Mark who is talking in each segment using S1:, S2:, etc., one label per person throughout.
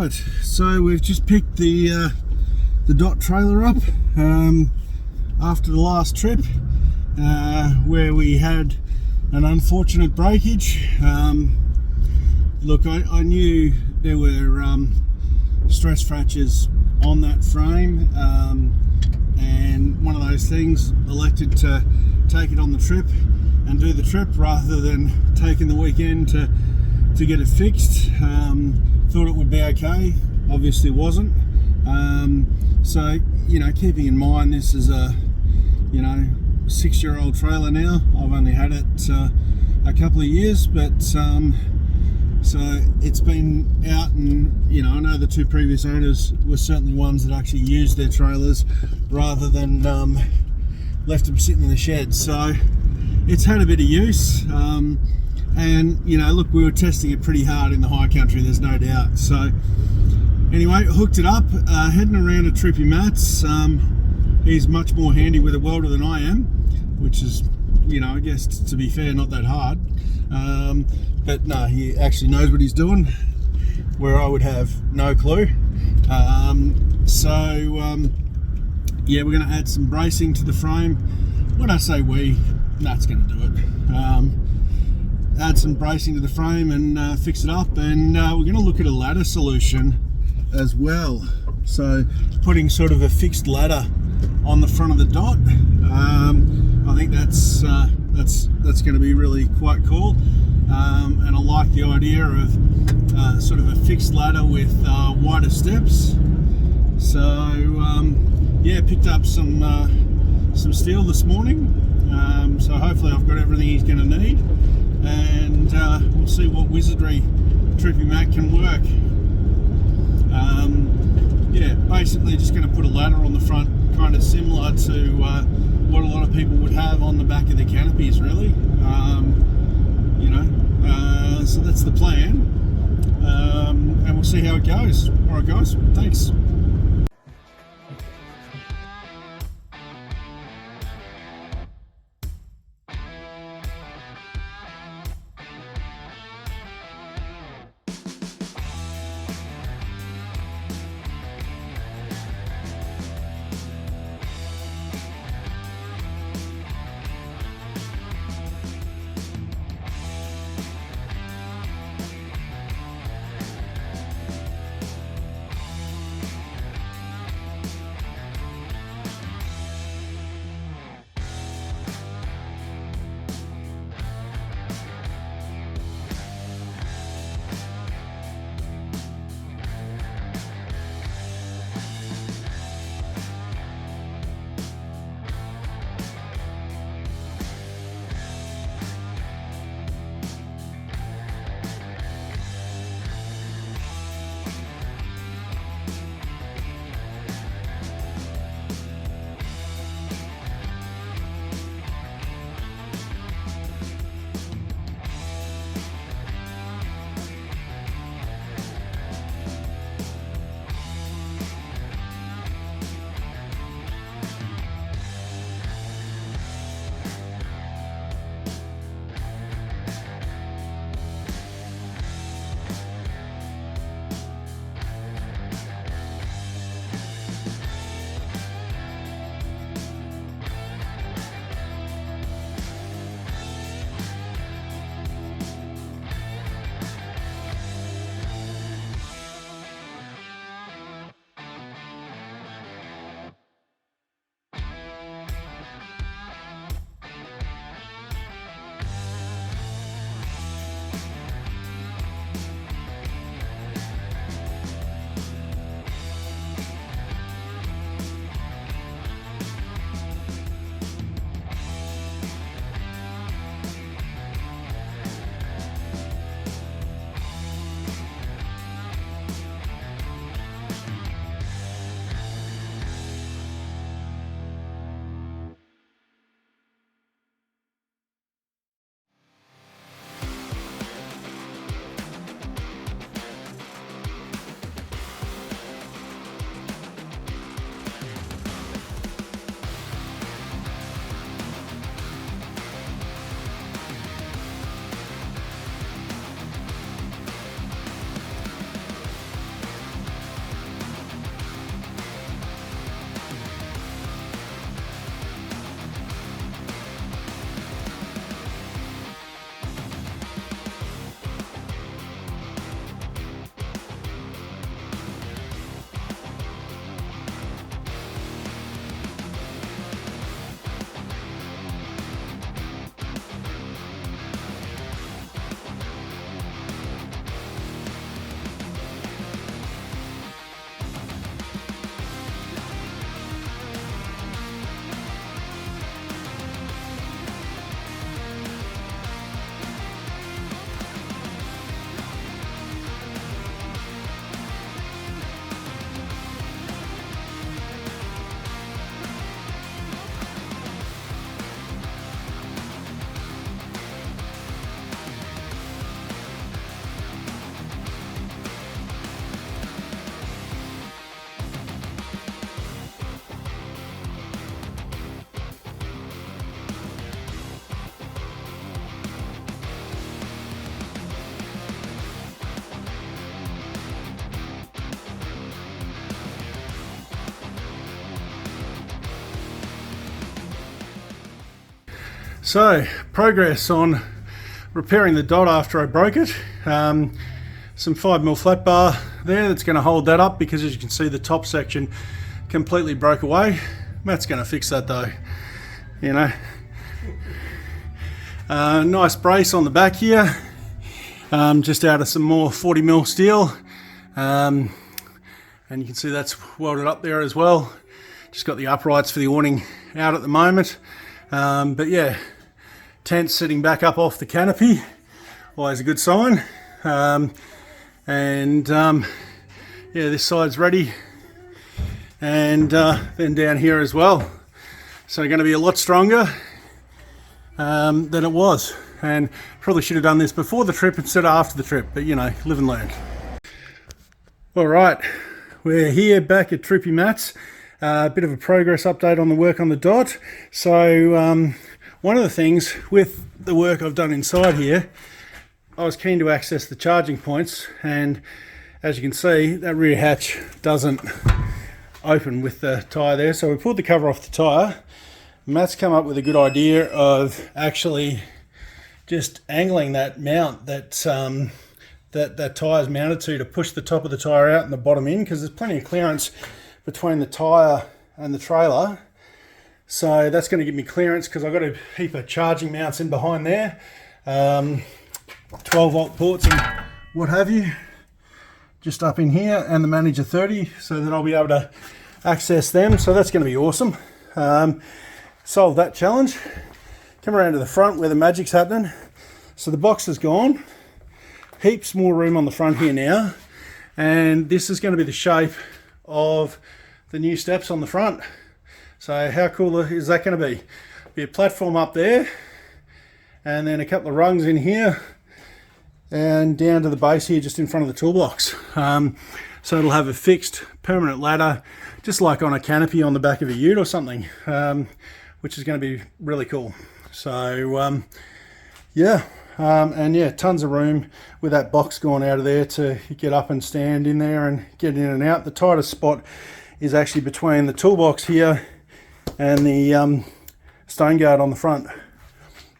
S1: Right, so we've just picked the dot trailer up after the last trip where we had an unfortunate breakage. Look, I knew there were stress fractures on that frame, and one of those things, elected to take it on the trip and do the trip rather than taking the weekend to get it fixed. Thought it would be okay, obviously wasn't. So, you know, keeping in mind this is a 6-year-old trailer now. I've only had it a couple of years, but so it's been out, and I know the two previous owners were certainly ones that actually used their trailers rather than left them sitting in the shed. So it's had a bit of use, and look, we were testing it pretty hard in the high country, there's no doubt. So anyway, hooked it up, heading around to Troopy Matt's. He's much more handy with a welder than I am, which is, I guess, to be fair, not that hard. But no, he actually knows what he's doing, where I would have no clue. Yeah, we're going to add some bracing to the frame. When I say we, Nat's going to do it. Add some bracing to the frame and fix it up, and we're going to look at a ladder solution as well. So putting sort of a fixed ladder on the front of the dot. I think that's going to be really quite cool, and I like the idea of sort of a fixed ladder with wider steps. So yeah, picked up some steel this morning, so hopefully I've got everything he's going to need, and we'll see what wizardry Troopy Matt can work. Yeah, basically just going to put a ladder on the front, kind of similar to what a lot of people would have on the back of their canopies, really. So that's the plan, and we'll see how it goes. All right, guys, thanks. So, progress on repairing the dot after I broke it. Some 5mm flat bar there that's going to hold that up, because as you can see the top section completely broke away. Matt's going to fix that though, you know. Nice brace on the back here, just out of some more 40mm steel, and you can see that's welded up there as well. Just got the uprights for the awning out at the moment, but yeah, tent sitting back up off the canopy, always a good sign. Yeah, this side's ready, and then down here as well. So going to be a lot stronger than it was, and probably should have done this before the trip instead of after the trip, but you know, live and learn. All right, we're here back at Troopy Matt's. A bit of a progress update on the work on the dot. So one of the things with the work I've done inside here, I was keen to access the charging points, and as you can see, that rear hatch doesn't open with the tyre there, so we pulled the cover off the tyre. Matt's come up with a good idea of actually just angling that mount that that tyre's mounted to push the top of the tyre out and the bottom in, because there's plenty of clearance between the tyre and the trailer. So that's going to give me clearance, because I've got a heap of charging mounts in behind there, 12-volt ports and what have you, just up in here, and the Manager 30, so that I'll be able to access them. So that's going to be awesome. Solve that challenge. Come around to the front where the magic's happening. So the box is gone. Heaps more room on the front here now, and this is going to be the shape of the new steps on the front. So how cool is that going to be? Be a platform up there, and then a couple of rungs in here, and down to the base here just in front of the toolbox. So it'll have a fixed permanent ladder, just like on a canopy on the back of a ute or something, which is going to be really cool. So yeah, and yeah, tons of room with that box going out of there to get up and stand in there and get in and out. The tightest spot is actually between the toolbox here and the stone guard on the front.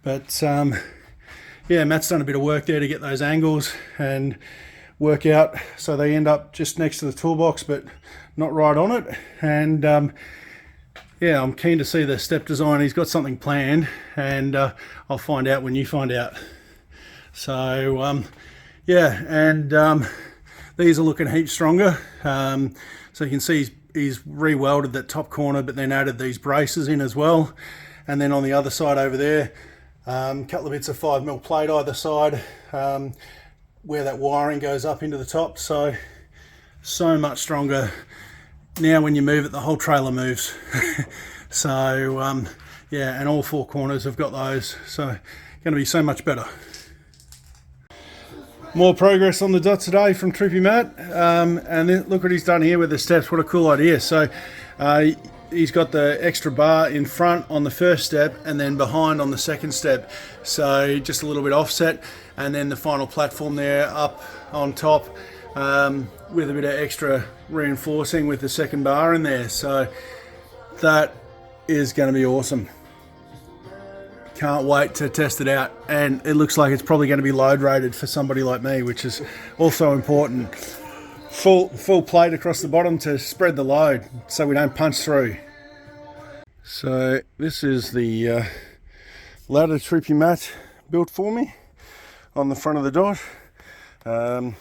S1: But yeah, Matt's done a bit of work there to get those angles and work out so they end up just next to the toolbox but not right on it. And yeah, I'm keen to see the step design. He's got something planned, and I'll find out when you find out. So yeah, and these are looking heaps stronger. So you can see he's re-welded that top corner, but then added these braces in as well. And then on the other side over there, a couple of bits of 5mm plate either side, where that wiring goes up into the top. So much stronger. Now when you move it, the whole trailer moves. So yeah, and all four corners have got those, so going to be so much better. More progress on the dot today from Troopy Matt, and then look what he's done here with the steps. What a cool idea. So he's got the extra bar in front on the first step and then behind on the second step, so just a little bit offset, and then the final platform there up on top, with a bit of extra reinforcing with the second bar in there. So that is going to be awesome. Can't wait to test it out, and it looks like it's probably going to be load rated for somebody like me, which is also important. Full plate across the bottom to spread the load so we don't punch through. So this is the ladder Troopy Matt built for me on the front of the dot, and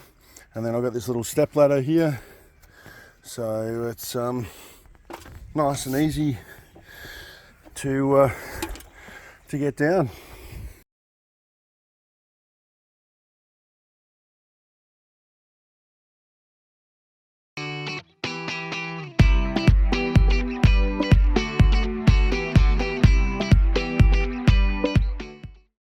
S1: then I've got this little step ladder here, so it's nice and easy to get down.